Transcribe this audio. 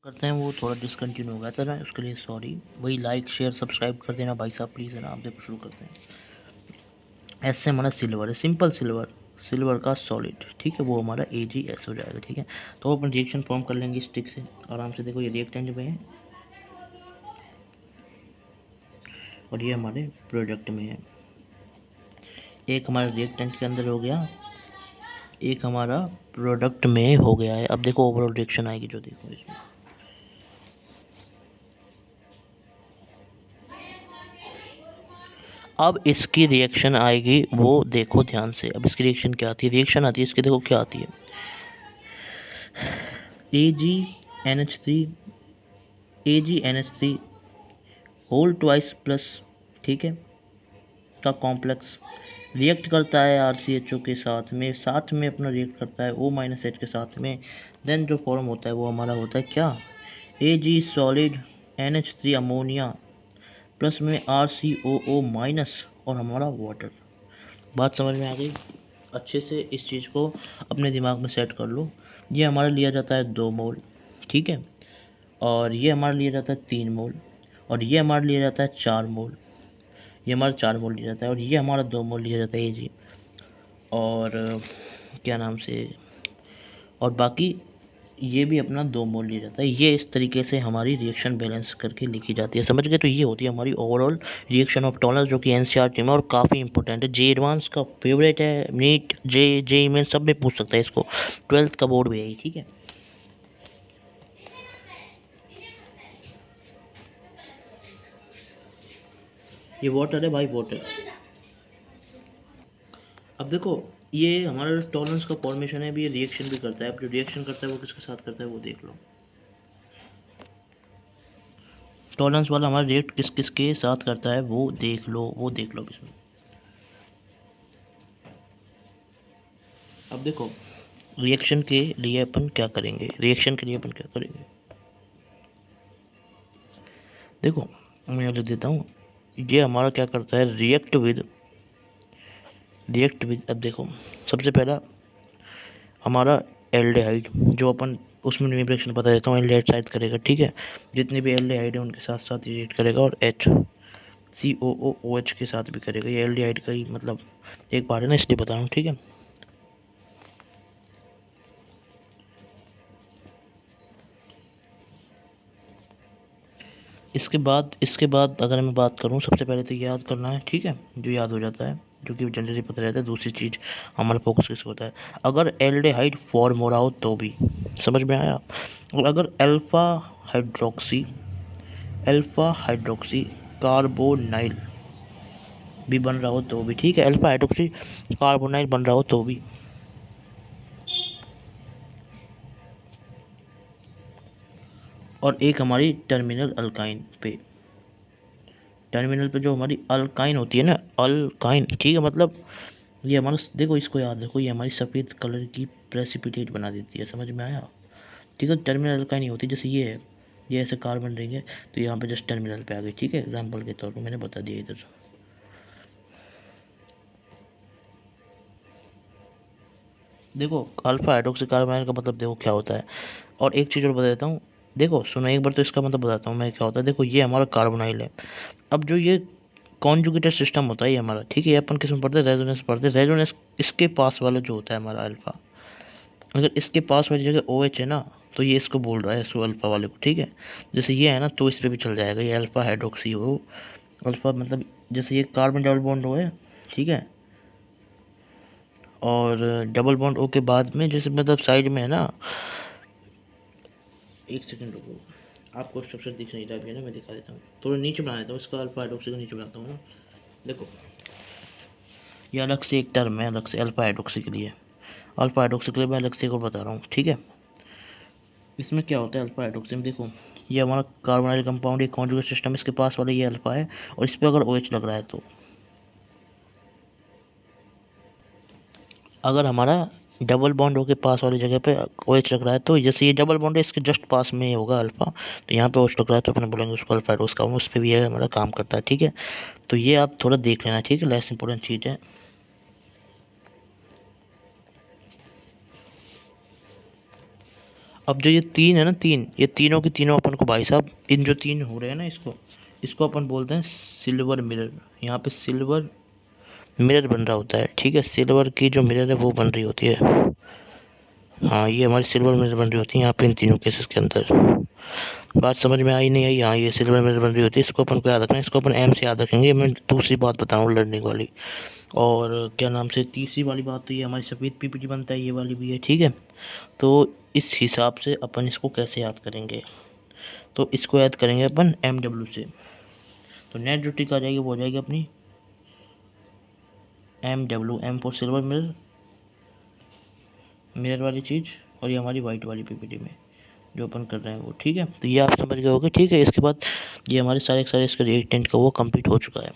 करते हैं वो थोड़ा डिसकंटिन्यू हो गया था ना, उसके लिए सॉरी। वही लाइक शेयर सब्सक्राइब कर देना भाई साहब प्लीज़, है ना। आप देखो शुरू करते हैं। एस से हमारा सिल्वर है, सिंपल सिल्वर, सिल्वर का सॉलिड, ठीक है, वो हमारा AgS हो जाएगा, ठीक है। तो अपन रिएक्शन फॉर्म कर लेंगे स्टिक से आराम से। देखो ये रिएक्टेंट में है और ये हमारे प्रोडक्ट में है। एक हमारे रिएक्टेंट के अंदर हो गया, एक हमारा प्रोडक्ट में हो गया है। अब देखो ओवरऑल रिएक्शन आएगी जो, देखो इसमें अब इसकी रिएक्शन आएगी वो देखो ध्यान से। अब इसकी रिएक्शन क्या आती है, रिएक्शन आती है इसकी, देखो क्या आती है, AgNH3 होल ट्वाइस प्लस, ठीक है, का कॉम्प्लेक्स रिएक्ट करता है RCHO के साथ में अपना रिएक्ट करता है O-H के साथ में। देन जो फॉर्म होता है वो हमारा होता है क्या, Ag solid NH3 ammonia plus में RCOO माइनस और हमारा वाटर। बात समझ में आ गई? अच्छे से इस चीज़ को अपने दिमाग में सेट कर लो। ये हमारा लिया जाता है 2 मोल, ठीक है, और ये हमारा लिया जाता है 3 मोल, और ये हमारा लिया जाता है 4 मोल, ये हमारा 4 मोल लिया जाता है, और ये हमारा 2 मोल लिया जाता है ये जी। और क्या नाम से, और बाकी ये भी अपना 2 मोल लिया जाता है। ये इस तरीके से हमारी रिएक्शन बैलेंस करके लिखी जाती है, समझ गए? तो ये होती है हमारी ओवरऑल रिएक्शन ऑफ टॉलरेंस, जो कि NCERT में और काफ़ी इंपॉर्टेंट है। जे एडवांस का फेवरेट है, नीट जे में सब में पूछ सकता है इसको, 12th का बोर्ड भी है, ठीक है। ये वाटर है भाई, वाटर। अब देखो ये हमारा टॉलरेंस का फॉर्मेशन है, भी ये रिएक्शन भी करता है। अब जो रिएक्शन करता है वो किसके साथ करता है वो देख लो। टॉलरेंस वाला हमारा रिएक्ट किस किस के साथ करता है वो देख लो, वो देख लो इसमें। अब देखो रिएक्शन के लिए अपन क्या करेंगे, रिएक्शन के लिए अपन क्या करेंगे, देखो मैं लिख देता हूँ। ये हमारा क्या करता है, रिएक्ट विद, अब देखो सबसे पहला हमारा एल्डिहाइड, जो अपन उसमें रिएक्शन बता देता हूँ, एल्डिहाइड साइड करेगा, ठीक है। जितने भी एल्डिहाइड है उनके साथ साथ रिएक्ट करेगा, और COOOH के साथ भी करेगा। ये एल्डिहाइड का ही मतलब एक बार है ना, इसलिए बता रहा हूँ, ठीक है। इसके बाद अगर मैं बात करूँ, सबसे पहले तो याद करना है, ठीक है, जो याद हो जाता है, जो कि जनरली पता रहता है। दूसरी चीज़ हमारा फोकस किस होता है, अगर एल्डिहाइड फॉर्म हो रहा हो तो भी, समझ में आया। और अगर अल्फा हाइड्रोक्सी कार्बोनाइल भी बन रहा हो तो भी, ठीक है, अल्फा हाइड्रोक्सी कार्बोनाइल बन रहा हो तो भी। और एक हमारी टर्मिनल पे जो हमारी अल्काइन होती है ना, अल्काइन, ठीक है, मतलब ये हमारा, देखो इसको याद रखो, ये हमारी सफ़ेद कलर की प्रेसिपिटेट बना देती है, समझ में आया। ठीक है, टर्मिनल अल्काइन नहीं होती, जैसे ये है, ये ऐसे कार्बन रिंग है, तो यहाँ पे जस्ट टर्मिनल पे आ गई, ठीक है, एग्जाम्पल के तौर पे मैंने बता दिया इधर। देखो अल्फा हाइड्रोक्सी कार्बोनाइल का मतलब देखो क्या होता है। और एक चीज़ और बता देता हूँ, देखो सुनो एक बार, तो इसका मतलब बताता हूँ मैं क्या होता है। देखो ये हमारा कार्बोनाइल है। अब जो ये कॉन्जुगेटेड सिस्टम होता है ये हमारा, ठीक है, ये अपन किस में पढ़ते हैं, रेजोनेंस पढ़ते हैं। रेजोनेंस इसके पास वाला जो होता है हमारा अल्फा, अगर इसके पास वाली जगह OH है ना, तो ये इसको बोल रहा है, इसको अल्फा वाले को, ठीक है। जैसे ये है ना, तो इस पर भी चल जाएगा, ये अल्फा हाइड्रोक्सी हो, अल्फा मतलब जैसे ये कार्बन डबल बॉन्ड हो है, ठीक है, और डबल बॉन्ड O के बाद में जैसे मतलब साइड में है ना, एक सेकंड रुको, आपको स्ट्रक्चर दिख नहीं रहा अभी, है ना, मैं दिखा देता हूँ, थोड़ा नीचे बना देता हूँ, इसका अल्फा हाइड्रोक्सी को नीचे बनाता हूँ ना। देखो ये अलग से एक टर्म है, अलग से अल्फा हाइड्रोक्सी के लिए, अल्फा हाइड्रोक्सी के लिए मैं अलग से एक और बता रहा हूँ, ठीक है। इसमें क्या होता है अल्फा हाइड्रोक्सी में, देखो ये हमारा कार्बोनाइल कंपाउंड, एक कॉन्जुगेट सिस्टम, इसके पास वाला ये अल्फा है, और इस पर अगर OH लग रहा है, तो अगर हमारा डबल बॉन्ड हो के पास वाली जगह पे OH लग रहा है, तो जैसे ये डबल बॉन्ड है, इसके जस्ट पास में होगा अल्फा, तो यहाँ पे OH लग रहा है, तो अपने बोलेंगे उसको अल्फा हाइड्रोक्स का, उस पर भी ये हमारा काम करता है, ठीक है। तो ये आप थोड़ा देख लेना, ठीक है, लेस इंपॉर्टेंट चीज़ है। अब जो ये तीन है ना, तीन, ये तीनों की तीनों अपन को भाई साहब, इन जो तीन हो रहे हैं ना, इसको अपन बोलते हैं सिल्वर मिरर। यहाँ पे सिल्वर मिरर बन रहा होता है, ठीक है। सिल्वर की जो मिरर है वो बन रही होती है। हाँ, ये हमारी सिल्वर मिरर बन रही होती है यहाँ पे इन तीनों केसेस के अंदर। बात समझ में आई नहीं आई? हाँ, ये सिल्वर मिरर बन रही होती है। इसको अपन को याद रखना है, इसको अपन एम से याद रखेंगे। ये मैं दूसरी बात बताऊँ लर्निंग वाली। और क्या नाम से, तीसरी वाली बात तो ये हमारी सफ़ेद पीपीटी बनता है, ये वाली भी है, ठीक है। तो इस हिसाब से अपन इसको कैसे याद करेंगे, तो इसको याद करेंगे अपन MW से। तो नेट जो ट्रिक आ जाएगी वो हो जाएगी अपनी MW, M for silver mirror, mirror वाली चीज़, और ये हमारी वाइट वाली पीपीटी में जो अपन कर रहे हैं वो, ठीक है। तो ये आप समझ गए होगे, ठीक है। इसके बाद ये हमारे सारे इसका रिएक्टेंट का वो कंप्लीट हो चुका है।